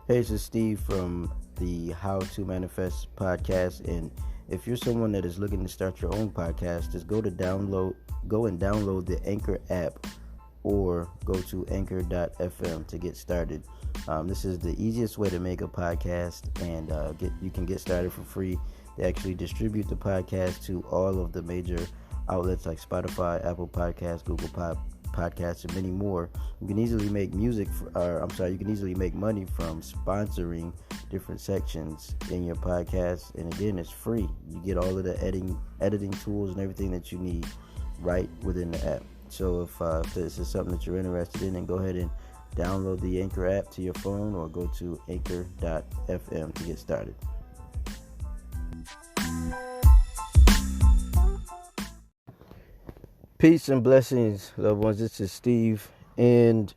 Hey, this is Steve from the How to Manifest podcast. And if you're someone that is looking to start your own podcast, just go and download the Anchor app or go to anchor.fm to get started. This is the easiest way to make a podcast, and you can get started for free. They actually distribute the podcast to all of the major outlets like Spotify, Apple Podcasts, Google Podcasts, and many more. You can easily make you can easily make money from sponsoring different sections in your podcast. And again, it's free. You get all of the editing tools and everything that you need right within the app. So if this is something that you're interested in, then go ahead and download the Anchor app to your phone or go to anchor.fm to get started. Peace and blessings, loved ones. This is Steve, and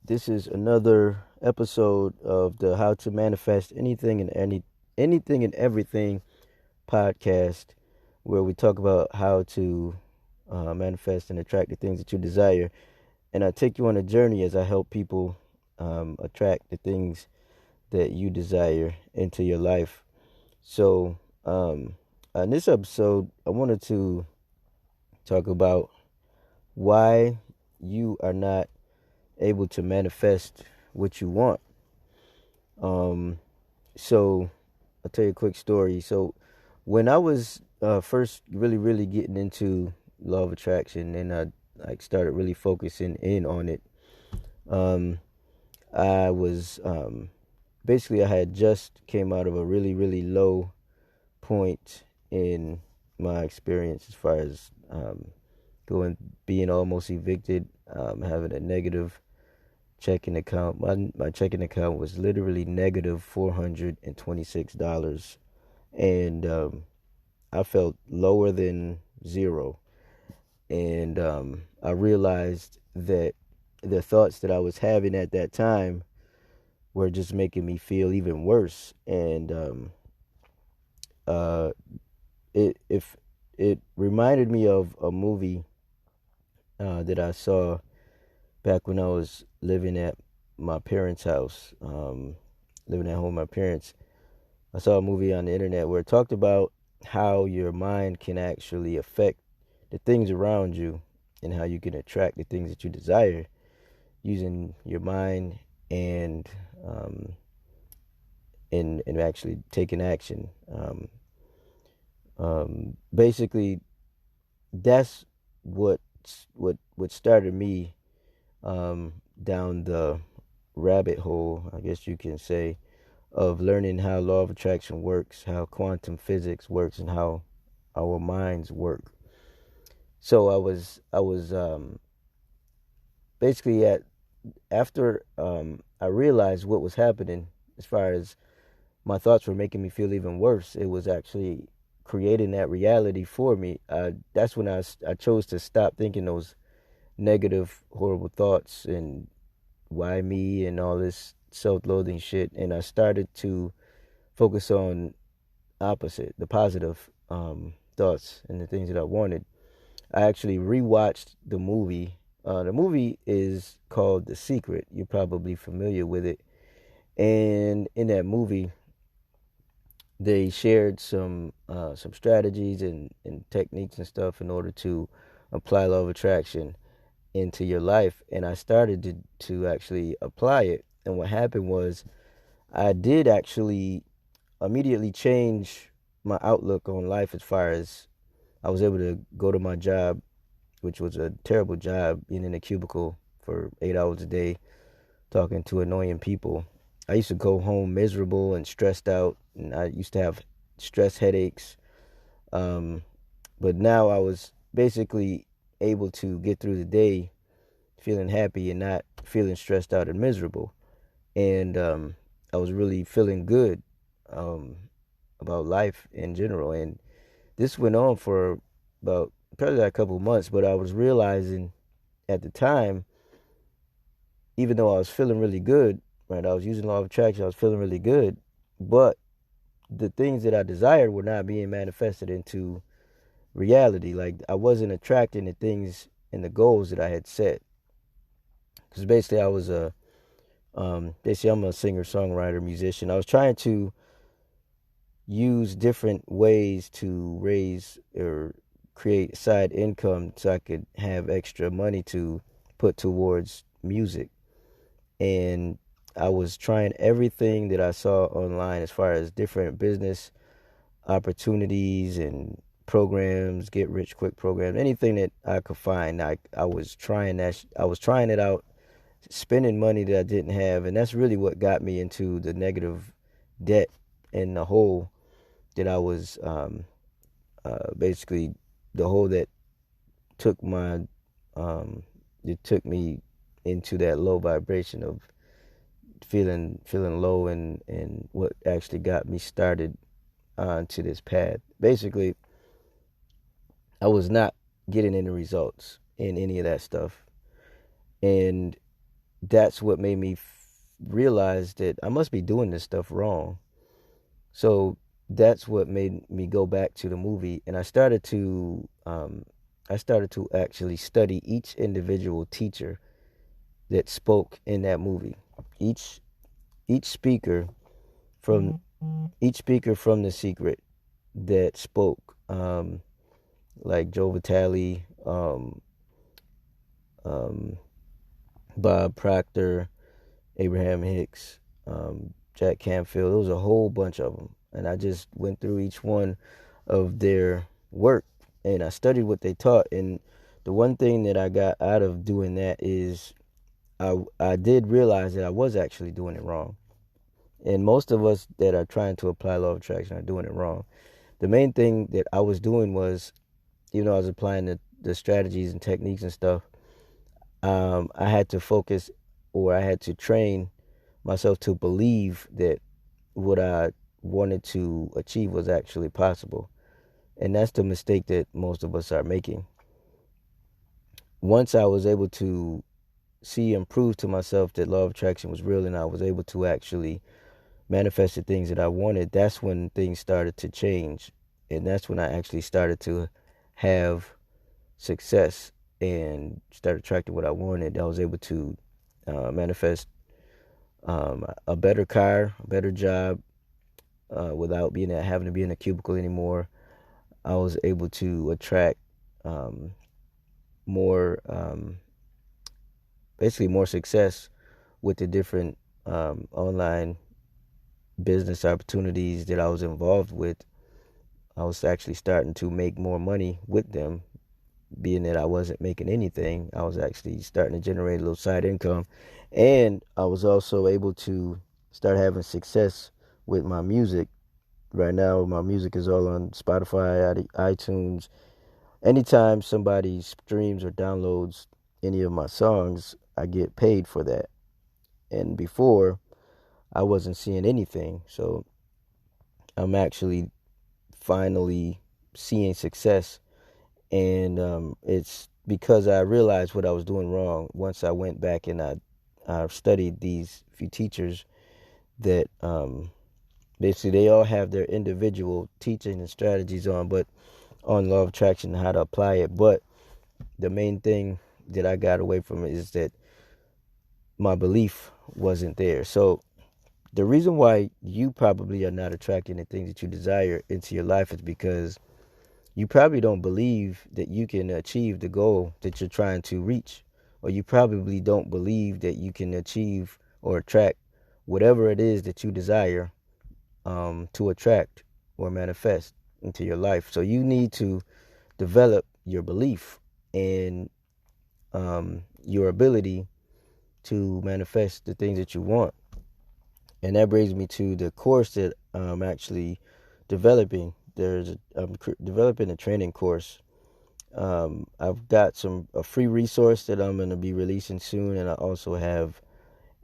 this is another episode of the How to Manifest Anything and Everything podcast, where we talk about how to manifest and attract the things that you desire. And I take you on a journey as I help people attract the things that you desire into your life. So, in this episode, I wanted to talk about why you are not able to manifest what you want. So I'll tell you a quick story. So when I was first really getting into law of attraction, and I started really focusing in on it, I was basically I had just came out of a really low point in my experience as far as being almost evicted, having a negative checking account. My checking account was literally negative $426, and I felt lower than zero. And I realized that the thoughts that I was having at that time were just making me feel even worse. And it reminded me of a movie that I saw back when I was living at my parents' house, living at home with my parents. I saw a movie on the internet where it talked about how your mind can actually affect the things around you and how you can attract the things that you desire using your mind and actually taking action. Basically, that's what started me down the rabbit hole, I guess you can say, of learning how law of attraction works, how quantum physics works, and how our minds work. So I was basically after I realized what was happening as far as my thoughts were making me feel even worse. It was actually creating that reality for me. That's when I chose to stop thinking those negative, horrible thoughts and why me and all this self-loathing shit. And I started to focus on the positive thoughts and the things that I wanted. I actually rewatched the movie. The movie is called The Secret. You're probably familiar with it. And in that movie, they shared some strategies and techniques and stuff in order to apply law of attraction into your life. And I started to actually apply it. And what happened was I did actually immediately change my outlook on life, as far as I was able to go to my job, which was a terrible job, being in a cubicle for 8 hours a day, talking to annoying people. I used to go home miserable and stressed out, and I used to have stress headaches. But now I was basically able to get through the day feeling happy and not feeling stressed out and miserable. And I was really feeling good about life in general. And this went on for about probably like a couple of months, but I was realizing at the time, even though I was feeling really good, right, I was using law of attraction, I was feeling really good, but the things that I desired were not being manifested into reality. Like, I wasn't attracting the things and the goals that I had set. Because basically I was a They say I'm a singer, songwriter, musician. I was trying to use different ways to raise or create side income so I could have extra money to put towards music. And I was trying everything that I saw online as far as different business opportunities and programs, get rich quick programs, anything that I could find. I was trying that. I was trying it out, spending money that I didn't have, and that's really what got me into the negative debt and the hole that I was basically the hole that took my it took me into that low vibration of feeling low, and what actually got me started onto this path. Basically, I was not getting any results in any of that stuff, and that's what made me realize that I must be doing this stuff wrong. So that's what made me go back to the movie, and I started to actually study each individual teacher that spoke in that movie. Each each speaker from each speaker from The Secret that spoke, like Joe Vitale, um, Bob Proctor, Abraham Hicks, Jack Canfield. There was a whole bunch of them, and I just went through each one of their work, and I studied what they taught. And the one thing that I got out of doing that is I did realize that I was actually doing it wrong. And most of us that are trying to apply law of attraction are doing it wrong. The main thing that I was doing was, I was applying the strategies and techniques and stuff. I had to focus, or I had to train myself to believe that what I wanted to achieve was actually possible. And that's the mistake that most of us are making. Once I was able to see and prove to myself that law of attraction was real, and I was able to actually manifest the things that I wanted, that's when things started to change. And that's when I actually started to have success and start attracting what I wanted. I was able to manifest a better car, a better job, without having to be in a cubicle anymore. I was able to attract more, basically more success with the different online business opportunities that I was involved with. I was actually starting to make more money with them, being that I wasn't making anything. I was actually starting to generate a little side income, and I was also able to start having success with my music. Right now, my music is all on Spotify, iTunes. Anytime somebody streams or downloads any of my songs, I get paid for that. And before, I wasn't seeing anything. So I'm actually finally seeing success. And it's because I realized what I was doing wrong. Once I went back and I studied these few teachers that basically they all have their individual teaching and strategies on law of attraction and how to apply it. But the main thing that I got away from it is that my belief wasn't there. So the reason why you probably are not attracting the things that you desire into your life is because you probably don't believe that you can achieve the goal that you're trying to reach, or you probably don't believe that you can achieve or attract whatever it is that you desire to attract or manifest into your life. So you need to develop your belief and your ability to manifest the things that you want. And that brings me to the course that I'm actually developing. I'm developing a training course. I've got a free resource that I'm going to be releasing soon, and I also have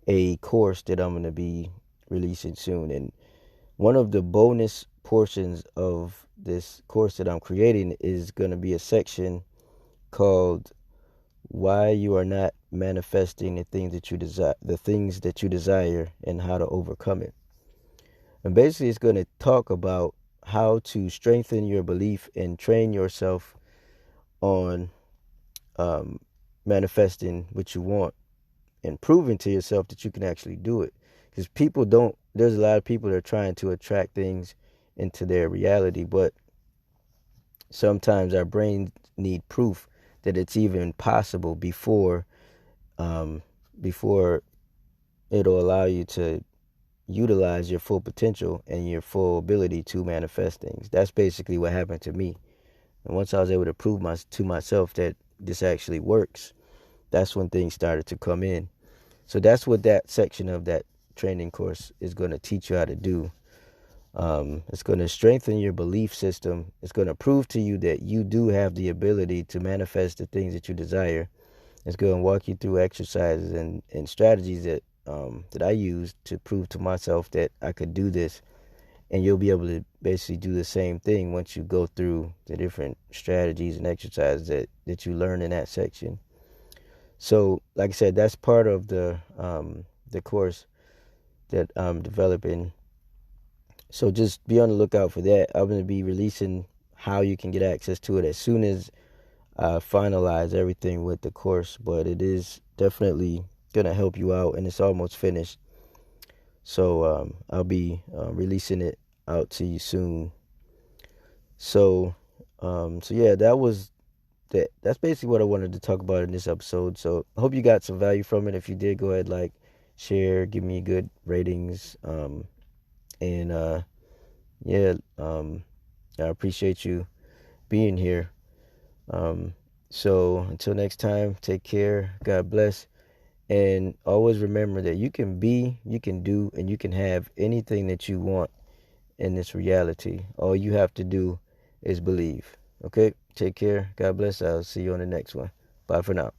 a course that I'm going to be releasing soon. And one of the bonus portions of this course that I'm creating is going to be a section called "Why You Are Not Manifesting the things that you desire, and how to overcome it." And basically, it's going to talk about how to strengthen your belief and train yourself on manifesting what you want. and proving to yourself that you can actually do it. Because people don't, there's a lot of people that are trying to attract things into their reality, but sometimes our brains need proof that it's even possible um, before it'll allow you to utilize your full potential and your full ability to manifest things. That's basically what happened to me. And once I was able to prove to myself that this actually works, that's when things started to come in. So that's what that section of that training course is going to teach you how to do. It's going to strengthen your belief system. It's going to prove to you that you do have the ability to manifest the things that you desire. It's going to walk you through exercises and strategies that I used to prove to myself that I could do this. And you'll be able to basically do the same thing once you go through the different strategies and exercises that you learn in that section. So, like I said, that's part of the course that I'm developing. So just be on the lookout for that. I'm going to be releasing how you can get access to it as soon as I finalize everything with the course. But it is definitely going to help you out, and it's almost finished. So I'll be releasing it out to you soon. So yeah, that's basically what I wanted to talk about in this episode. So I hope you got some value from it. If you did, go ahead, like, share, give me good ratings, and yeah, I appreciate you being here. So until next time, take care. God bless. And always remember that you can be, you can do, and you can have anything that you want in this reality. All you have to do is believe. Okay? Take care. God bless. I'll see you on the next one. Bye for now.